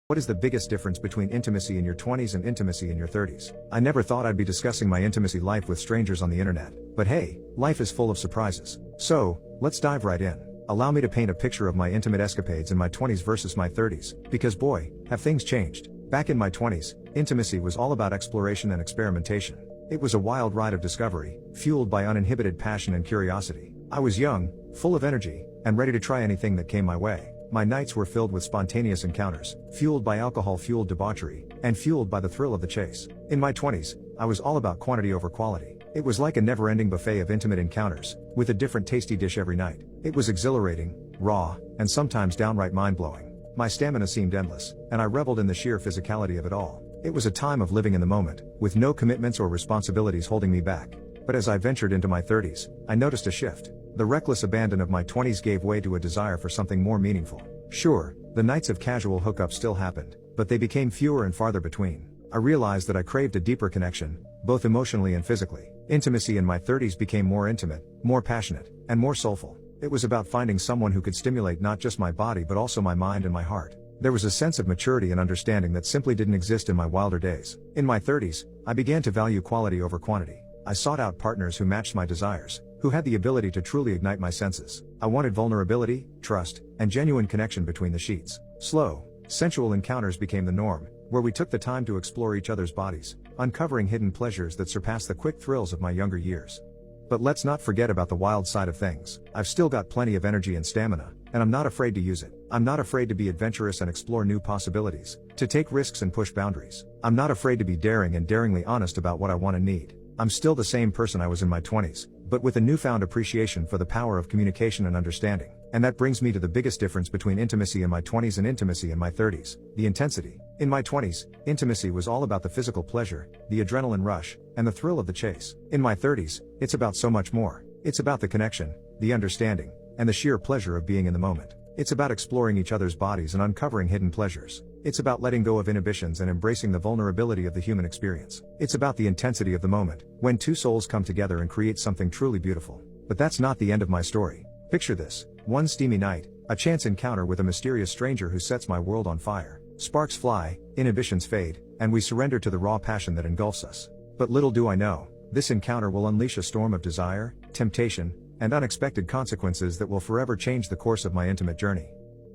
What is the biggest difference between intimacy in your 20s and intimacy in your 30s? I never thought I'd be discussing my intimacy life with strangers on the internet. But hey, life is full of surprises. So, let's dive right in. Allow me to paint a picture of my intimate escapades in my 20s versus my 30s, because boy, have things changed. Back in my 20s, intimacy was all about exploration and experimentation. It was a wild ride of discovery, fueled by uninhibited passion and curiosity. I was young, full of energy, and ready to try anything that came my way. My nights were filled with spontaneous encounters, fueled by alcohol-fueled debauchery, and fueled by the thrill of the chase. In my 20s, I was all about quantity over quality. It was like a never-ending buffet of intimate encounters, with a different tasty dish every night. It was exhilarating, raw, and sometimes downright mind-blowing. My stamina seemed endless, and I reveled in the sheer physicality of it all. It was a time of living in the moment, with no commitments or responsibilities holding me back. But as I ventured into my 30s, I noticed a shift. The reckless abandon of my 20s gave way to a desire for something more meaningful. Sure, the nights of casual hookups still happened, but they became fewer and farther between. I realized that I craved a deeper connection, both emotionally and physically. Intimacy in my 30s became more intimate, more passionate, and more soulful. It was about finding someone who could stimulate not just my body but also my mind and my heart. There was a sense of maturity and understanding that simply didn't exist in my wilder days. In my 30s, I began to value quality over quantity. I sought out partners who matched my desires, who had the ability to truly ignite my senses. I wanted vulnerability, trust, and genuine connection between the sheets. Slow, sensual encounters became the norm, where we took the time to explore each other's bodies, uncovering hidden pleasures that surpassed the quick thrills of my younger years. But let's not forget about the wild side of things. I've still got plenty of energy and stamina, and I'm not afraid to use it. I'm not afraid to be adventurous and explore new possibilities, to take risks and push boundaries. I'm not afraid to be daring and daringly honest about what I want and need. I'm still the same person I was in my 20s, but with a newfound appreciation for the power of communication and understanding. And that brings me to the biggest difference between intimacy in my 20s and intimacy in my 30s, the intensity. In my 20s, intimacy was all about the physical pleasure, the adrenaline rush, and the thrill of the chase. In my 30s, it's about so much more. It's about the connection, the understanding, and the sheer pleasure of being in the moment. It's about exploring each other's bodies and uncovering hidden pleasures. It's about letting go of inhibitions and embracing the vulnerability of the human experience. It's about the intensity of the moment, when two souls come together and create something truly beautiful. But that's not the end of my story. Picture this. One steamy night, a chance encounter with a mysterious stranger who sets my world on fire. Sparks fly, inhibitions fade, and we surrender to the raw passion that engulfs us. But little do I know, this encounter will unleash a storm of desire, temptation, and unexpected consequences that will forever change the course of my intimate journey.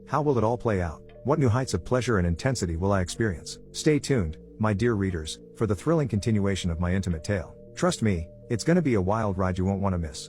How will it all play out? What new heights of pleasure and intensity will I experience? Stay tuned, my dear readers, for the thrilling continuation of my intimate tale. Trust me, it's gonna be a wild ride you won't want to miss.